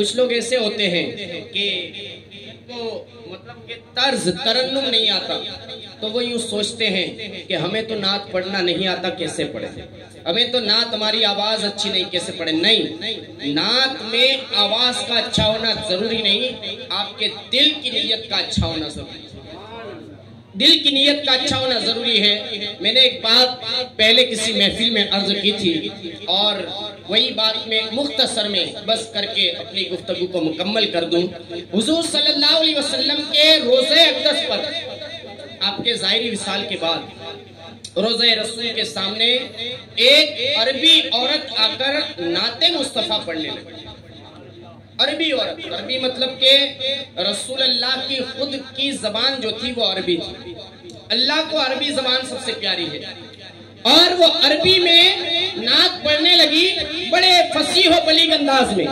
کچھ لوگ ایسے ہوتے ہیں کہ وہ مطلب کہ طرز ترنم نہیں آتا تو وہ یوں سوچتے ہیں کہ ہمیں تو نعت پڑھنا نہیں آتا، کیسے پڑھیں؟ ہمیں تو نعت ہماری آواز اچھی نہیں، کیسے پڑھیں؟ نہیں، نعت میں آواز کا اچھا ہونا ضروری نہیں، آپ کے دل کی نیت کا اچھا ہونا ضروری ہے۔ دل کی نیت کا اچھا ہونا ضروری ہے۔ میں نے ایک بات پہلے کسی محفل میں عرض کی تھی اور وہی بات میں مختصر میں بس کر کے اپنی گفتگو کو مکمل کر دوں۔ حضور صلی اللہ علیہ وسلم کے روزہ اقدس پر آپ کے ظاہری وصال کے بعد روزہ رسول کے سامنے ایک عربی عورت آ کر نعت مصطفیٰ پڑھنے لگی۔ عربی عورت، عربی مطلب کہ رسول اللہ کی خود کی زبان جو تھی وہ عربی تھی۔ اللہ کو عربی زبان سب سے پیاری ہے اور وہ عربی میں نعت پڑھنے لگی بڑے فصیح و بلیغ انداز میں۔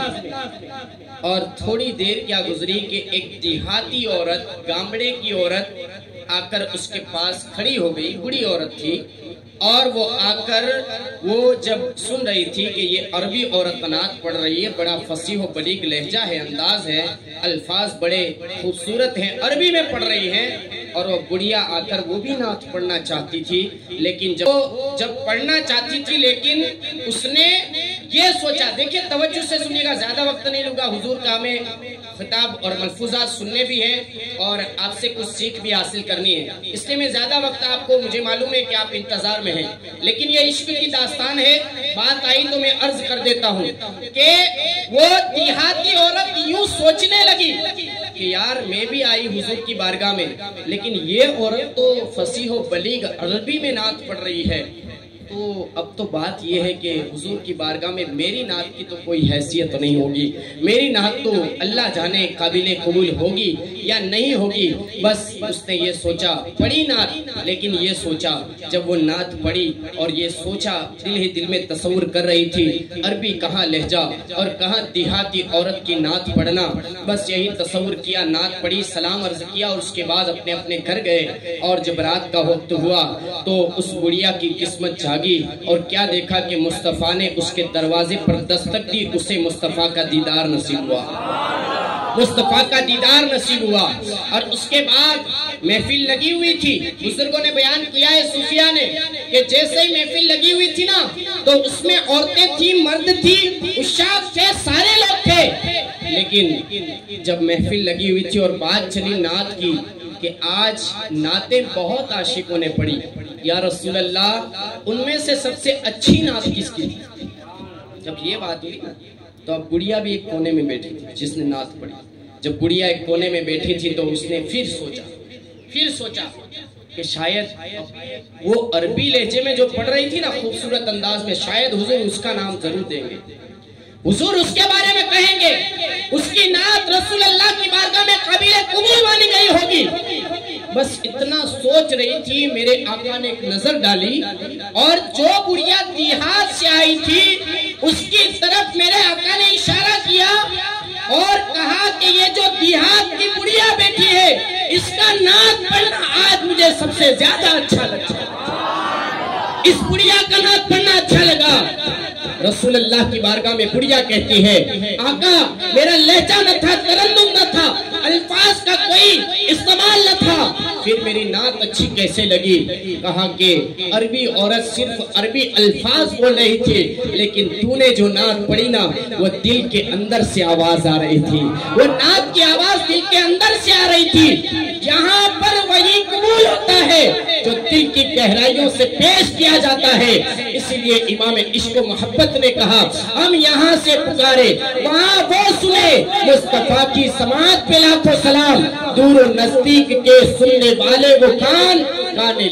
اور تھوڑی دیر کیا گزری کہ ایک دیہاتی عورت، گامڑے کی عورت آ کر اس کے پاس کھڑی ہو گئی، بڑی عورت تھی، اور وہ آ کر وہ جب سن رہی تھی کہ یہ عربی عورت نعت پڑھ رہی ہے، بڑا فصیح و بلیغ لہجہ ہے، انداز ہے، الفاظ بڑے خوبصورت ہیں، عربی میں پڑھ رہی ہے، اور وہ بڑھیا آ کر وہ بھی نعت پڑھنا چاہتی تھی، لیکن جب پڑھنا چاہتی تھی لیکن اس نے یہ سوچا، دیکھیں توجہ سے سنیے گا، زیادہ وقت نہیں لوں گا، حضور کا ہمیں خطاب اور ملفوظات سننے بھی ہیں اور آپ سے کچھ سیکھ بھی حاصل کرنی ہے، اس لیے میں زیادہ وقت آپ کو، مجھے معلوم ہے کہ آپ انتظار میں ہیں، لیکن یہ عشق کی داستان ہے، بات آئی تو میں عرض کر دیتا ہوں کہ وہ دیہاتی عورت یوں سوچنے لگی کہ یار میں بھی آئی حضور کی بارگاہ میں، لیکن یہ عورت تو فصیح و بلیغ عربی میں نعت پڑھ رہی ہے، تو اب تو بات یہ ہے کہ حضور کی بارگاہ میں میری نعت کی تو کوئی حیثیت نہیں ہوگی، میری نعت تو اللہ جانے قابل قبول ہوگی یا نہیں ہوگی۔ بس اس نے یہ سوچا، پڑھی نعت، لیکن یہ سوچا جب وہ نعت پڑھی اور یہ سوچا، دل ہی دل میں تصور کر رہی تھی عربی کہاں لہجہ اور کہاں دیہاتی عورت کی نعت پڑھنا، بس یہی تصور کیا، نعت پڑھی، سلام عرض کیا اور اس کے بعد اپنے اپنے گھر گئے، اور جب رات کا وقت ہوا تو اس بڑھیا کی قسمت جاگی اور کیا دیکھا کہ مصطفیٰ نے اس کے دروازے پر دستک دی، اسے مصطفیٰ کا دیدار نصیب ہوا، مصطفیٰ کا دیدار نصیب ہوا۔ اور اس کے بعد محفل لگی ہوئی تھی، بزرگوں نے بیان کیا ہے، صوفیاء نے، کہ جیسے ہی محفل لگی ہوئی تھی نا تو اس میں عورتیں تھی، مرد تھی، عشاق تھے، سارے لوگ تھے، لیکن جب محفل لگی ہوئی تھی اور بات چلی نعت کی کہ آج نعتیں بہت عاشقوں نے پڑھی، یا رسول اللہ ان میں سے سب سے اچھی نعت کس کی تھی؟ جب یہ بات ہوئی تو اب گڑیا بھی ایک کونے میں بیٹھی تھی جس نے نعت پڑھی۔ جب گڑیا ایک کونے میں بیٹھی تھی تو اس نے پھر سوچا کہ شاید وہ عربی لہجے میں جو پڑھ رہی تھی نا خوبصورت انداز میں، شاید حضور اس کا نام ضرور دیں گے، حضور اس کے بارے میں کہیں گے، اس کی نعت رسول اللہ کی بارگاہ میں قابل قبول مانی گئی ہوگی۔ بس اتنا سوچ رہی تھی، میرے آقا نے ایک نظر ڈالی اور جو بڑھیا دیہات سے آئی تھی اس کی طرف میرے آقا نے اشارہ کیا اور کہا کہ یہ جو دیہات کی بڑھیا بیٹھی ہے اس کا نعت پڑھنا آج مجھے سب سے زیادہ اچھا لگا، اس بڑھیا کا نعت پڑھنا اچھا لگا۔ رسول اللہ کی بارگاہ میں بڑھیا کہتی ہے، آقا میرا لہجہ نہ تھا، ترنم نہ تھا، الفاظ کا کوئی استعمال نہ تھا، پھر میری نعت اچھی کیسے لگی؟ کہا کہ عربی عورت صرف عربی الفاظ بول رہی تھی، لیکن تو نے جو نعت پڑھی نا وہ دل کے اندر سے آواز آ رہی تھی، وہ نعت کی آواز دل کے اندر سے آ رہی تھی۔ یہاں پر وہی قبول ہوتا ہے جو دل کی گہرائیوں سے پیش کیا جاتا ہے، اسی لیے امام عشق و محبت نے کہا ہم یہاں سے پکارے وہاں وہ سنے، مصطفیٰ کی سماعت پہ لاکھوں سلام، دور و نزدیک کے سننے والے وہ کان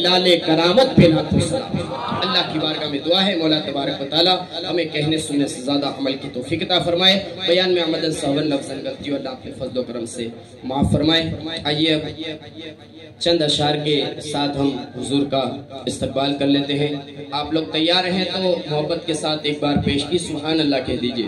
لالے کرامت پہ لاکھوں سلام۔ اللہ کی بارگاہ میں دعا ہے مولا تبارک و تعالی ہمیں کہنے سننے سے زیادہ عمل کی توفیق عطا فرمائے، بیان میں عمدن سہون لفظاً غلطی اور اللہ اپنے فضل و کرم سے معاف فرمائے۔ آئیے اب چند اشعار کے ساتھ ہم حضور کا استقبال کر لیتے ہیں، آپ لوگ تیار ہیں تو محبت کے ساتھ ایک بار پیشگی سبحان اللہ کہہ دیجئے۔